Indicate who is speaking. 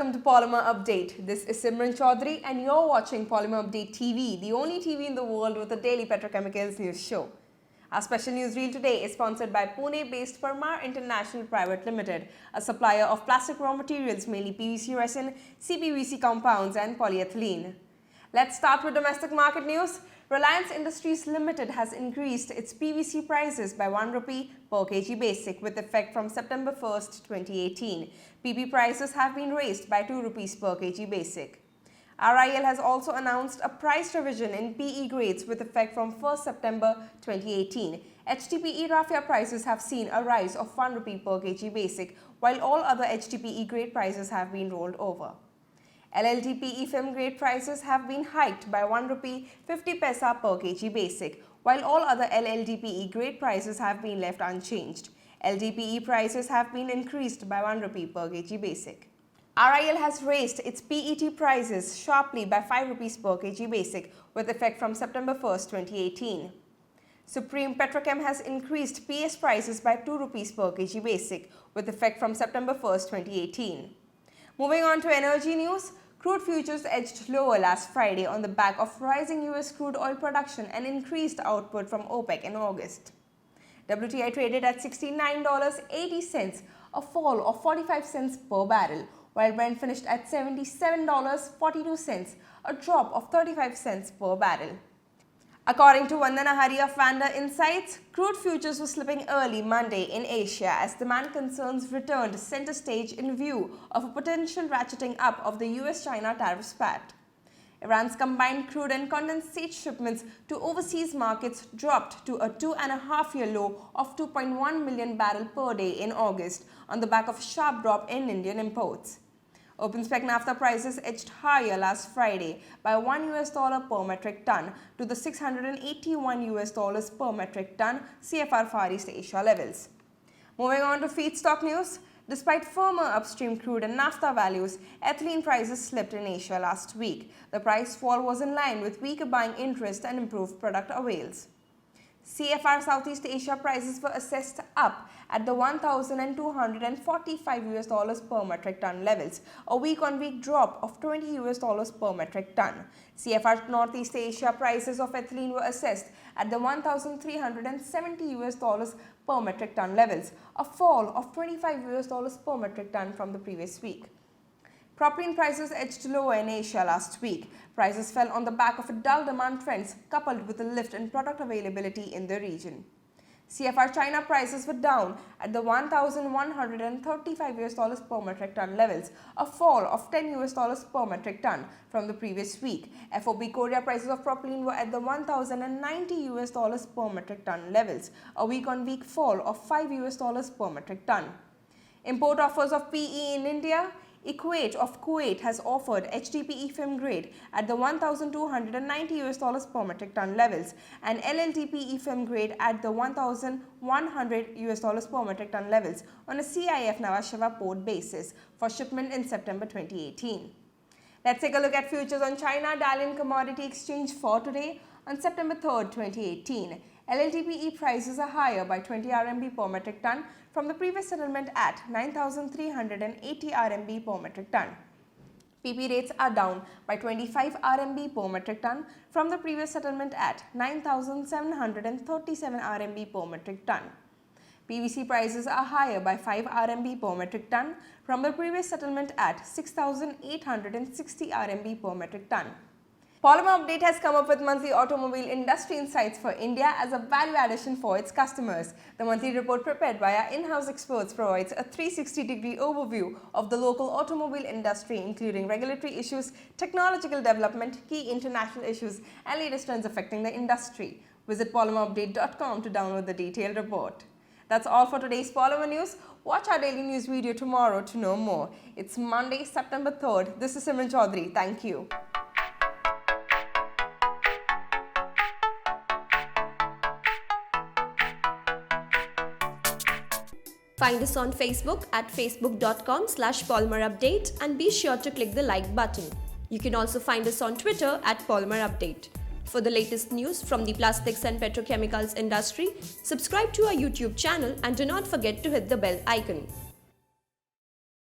Speaker 1: welcome to Polymer Update. This is Simran Chaudhary and you're watching Polymer Update TV, the only TV in the world with a daily petrochemicals news show. Our special news reel today is sponsored by Pune-based Permar International Private Limited, a supplier of plastic raw materials mainly PVC resin, CPVC compounds and polyethylene. Let's start with domestic market news. Reliance Industries Limited has increased its PVC prices by 1 rupee per kg basic with effect from September 1st, 2018. PP prices have been raised by 2 rupees per kg basic. RIL has also announced a price revision in PE grades with effect from 1st September 2018. HDPE raffia prices have seen a rise of 1 rupee per kg basic, while all other HDPE grade prices have been rolled over. LLDPE film grade prices have been hiked by 1 rupee 50 paisa per kg basic, while all other LLDPE grade prices have been left unchanged. LDPE prices have been increased by 1 rupee per kg basic. RIL has raised its PET prices sharply by 5 rupees per kg basic with effect from September 1st, 2018. Supreme Petrochem has increased PS prices by 2 rupees per kg basic with effect from September 1st, 2018. Moving on to energy news, crude futures edged lower last Friday on the back of rising US crude oil production and increased output from OPEC in August. WTI traded at $69.80, a fall of 45 cents per barrel, while Brent finished at $77.42, a drop of 35 cents per barrel. According to Vandana Hari of Vanda Insights, crude futures were slipping early Monday in Asia as demand concerns returned center stage in view of a potential ratcheting up of the US-China tariff spat. Iran's combined crude and condensate shipments to overseas markets dropped to a 2.5-year low of 2.1 million barrels per day in August on the back of a sharp drop in Indian imports. Open spec naphtha prices edged higher last Friday by $1 per metric ton to the $681 per metric ton CFR Far East Asia levels. Moving on to feedstock news, despite firmer upstream crude and naphtha values, ethylene prices slipped in Asia last week. The price fall was in line with weaker buying interest and improved product avails. CFR Southeast Asia prices were assessed up at the $1,245 per metric ton levels, a week-on-week drop of $20 per metric ton. CFR Northeast Asia prices of ethylene were assessed at the $1,370 per metric ton levels, a fall of $25 per metric ton from the previous week. Propylene prices edged lower in Asia last week. Prices fell on the back of a dull demand trends coupled with a lift in product availability in the region. CFR China prices were down at the $1,135 per metric ton levels, a fall of $10 per metric ton from the previous week. FOB Korea prices of propylene were at the $1,090 per metric ton levels, a week-on-week fall of $5 per metric ton. Import offers of PE in India. Equate of Kuwait has offered HDPE film grade at the $1,290 per metric ton levels and LLDPE film grade at the $1,100 per metric ton levels on a CIF Nhava Sheva port basis for shipment in September 2018. Let's take a look at futures on China Dalian Commodity Exchange for today on September 3rd, 2018. LLDPE prices are higher by 20 RMB per metric ton from the previous settlement at 9,380 RMB per metric ton. PP rates are down by 25 RMB per metric ton from the previous settlement at 9,737 RMB per metric ton. PVC prices are higher by 5 RMB per metric ton from the previous settlement at 6,860 RMB per metric ton. Polymer Update has come up with monthly automobile industry insights for India as a value addition for its customers. The monthly report prepared by our in-house experts provides a 360-degree overview of the local automobile industry, including regulatory issues, technological development, key international issues, and latest trends affecting the industry. Visit polymerupdate.com to download the detailed report. That's all for today's Polymer News. Watch our daily news video tomorrow to know more. It's Monday, September 3rd. This is Simran Chaudhary. Thank you.
Speaker 2: Find us on Facebook at facebook.com/polymerupdate and be sure to click the like button. You can also find us on Twitter at Polymerupdate. For the latest news from the plastics and petrochemicals industry, subscribe to our YouTube channel and do not forget to hit the bell icon.